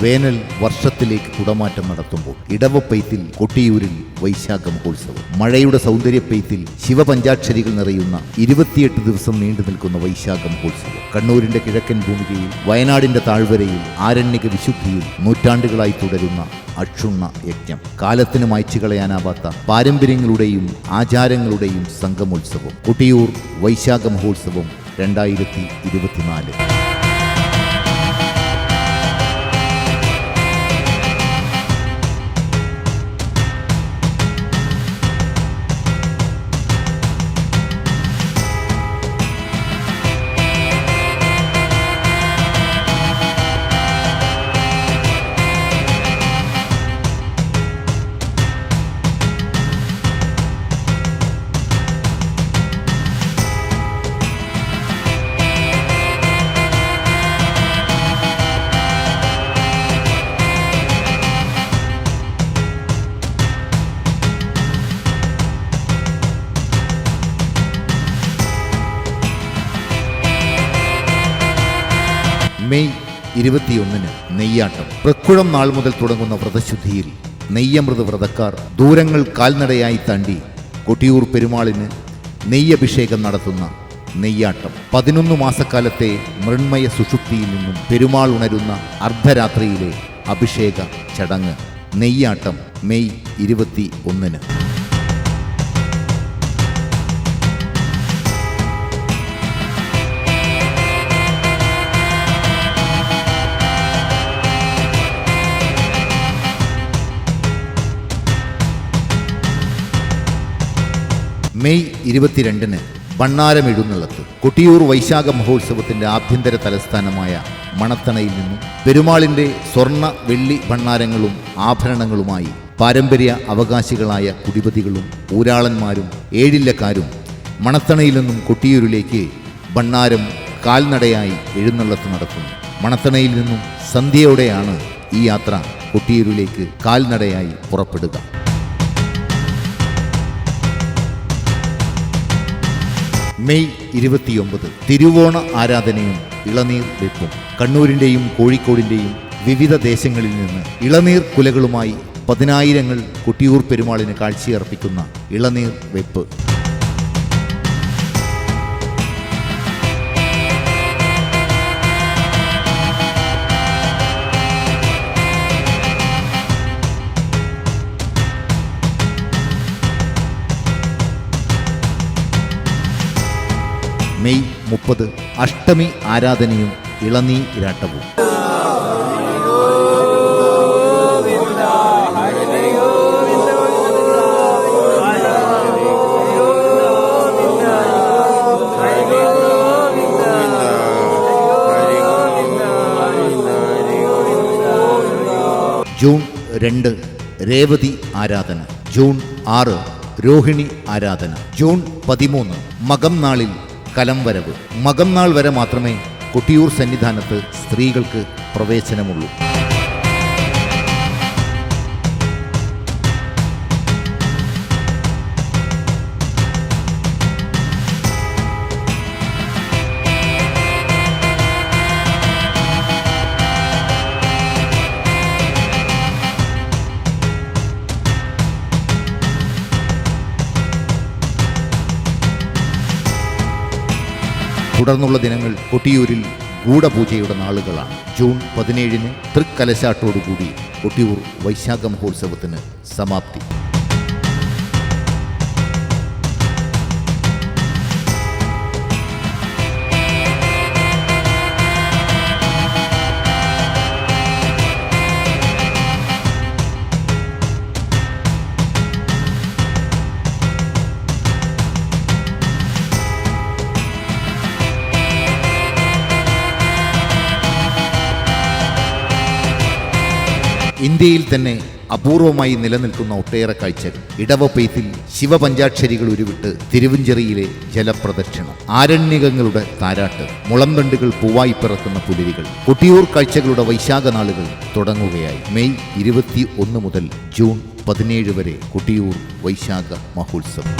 വേനൽ വർഷത്തിലേക്ക് കുടമാറ്റം നടത്തുമ്പോൾ ഇടവപ്പെയ്ത്തിൽ കൊട്ടിയൂരിൽ വൈശാഖ മഹോത്സവം. മഴയുടെ സൗന്ദര്യപ്പെയ്ത്തിൽ ശിവപഞ്ചാക്ഷരികൾ നിറയുന്ന 28 ദിവസം നീണ്ടു നിൽക്കുന്ന വൈശാഖ മഹോത്സവം കണ്ണൂരിന്റെ കിഴക്കൻ ഭൂമികയിൽ, വയനാടിന്റെ താഴ്വരയിൽ, ആരണ്യക വിശുദ്ധിയിൽ നൂറ്റാണ്ടുകളായി തുടരുന്ന അക്ഷുണ്ണ യജ്ഞം. കാലത്തിന് മായ്ച്ചു കളയാനാവാത്ത പാരമ്പര്യങ്ങളുടെയും ആചാരങ്ങളുടെയും സംഗമോത്സവം. കൊട്ടിയൂർ വൈശാഖ മഹോത്സവം 2024. മെയ് 21 നെയ്യാട്ടം. പ്രക്കുഴം നാൾ മുതൽ തുടങ്ങുന്ന വ്രതശുദ്ധിയിൽ നെയ്യമൃത് വ്രതക്കാർ ദൂരങ്ങൾ കാൽനടയായി താണ്ടി കൊട്ടിയൂർ പെരുമാളിന് നെയ്യഭിഷേകം നടത്തുന്ന നെയ്യാട്ടം. 11 മാസക്കാലത്തെ മൃണ്മയ സുഷുപ്തിയിൽ നിന്നും പെരുമാൾ ഉണരുന്ന അർദ്ധരാത്രിയിലെ അഭിഷേക ചടങ്ങ്. നെയ്യാട്ടം മെയ് 21. മെയ് 22 ഭണ്ണാരം എഴുന്നള്ളത്ത്. കൊട്ടിയൂർ വൈശാഖ മഹോത്സവത്തിന്റെ ആഭ്യന്തര തലസ്ഥാനമായ മണത്തണയിൽ നിന്നും പെരുമാളിന്റെ സ്വർണ്ണ വെള്ളി ഭണ്ണാരങ്ങളും ആഭരണങ്ങളുമായി പാരമ്പര്യ അവകാശികളായ കുടിപതികളും ഊരാളന്മാരും ഏഴില്ലക്കാരും മണത്തണയിൽ നിന്നും കൊട്ടിയൂരിലേക്ക് ഭണ്ണാരം കാൽനടയായി എഴുന്നള്ളത്ത് നടത്തുന്നു. മണത്തണയിൽ നിന്നും സന്ധ്യയോടെയാണ് ഈ യാത്ര കൊട്ടിയൂരിലേക്ക് കാൽനടയായി പുറപ്പെടുക. മെയ് 29 തിരുവോണ ആരാധനയും ഇളനീർ വെപ്പും. കണ്ണൂരിൻ്റെയും കോഴിക്കോടിൻ്റെയും വിവിധ ദേശങ്ങളിൽ നിന്ന് ഇളനീർ കുലകളുമായി 10,000 കൊട്ടിയൂർ പെരുമാളിന് കാഴ്ചയർപ്പിക്കുന്ന ഇളനീർ വെപ്പ്. മെയ് 30 അഷ്ടമി ആരാധനയും ഇളനീരാട്ടവും. ജൂൺ 2 രേവതി ആരാധന. ജൂൺ 6 രോഹിണി ആരാധന. ജൂൺ 13 മകം നാളിൽ കലം വരവ്. മകം നാൾ വരെ മാത്രമേ കൊട്ടിയൂർ സന്നിധാനത്ത് സ്ത്രീകൾക്ക് പ്രവേശനമുള്ളൂ. തുടർന്നുള്ള ദിനങ്ങൾ കൊട്ടിയൂരിൽ ഗൂഢപൂജയുടെ നാളുകളാണ്. ജൂൺ 17 തൃക്കലശാട്ടോടുകൂടി കൊട്ടിയൂർ വൈശാഖ മഹോത്സവത്തിന് സമാപ്തി. ഇന്ത്യയിൽ തന്നെ അപൂർവമായി നിലനിൽക്കുന്ന ഒട്ടേറെ കാഴ്ചകൾ. ഇടവപ്പെയ്ത്തിൽ ശിവപഞ്ചാക്ഷരികൾ ഉരുവിട്ട് തിരുവഞ്ചേരിയിലെ ജലപ്രദക്ഷിണം. ആരണ്യകങ്ങളുടെ താരാട്ട്. മുളംതണ്ടുകൾ പൂവായി പിറക്കുന്ന പുലരികൾ. കൊട്ടിയൂർ കാഴ്ചകളുടെ വൈശാഖ നാളുകൾ തുടങ്ങുകയായി. മെയ് 21 മുതൽ ജൂൺ 17 വരെ കൊട്ടിയൂർ വൈശാഖ മഹോത്സവം.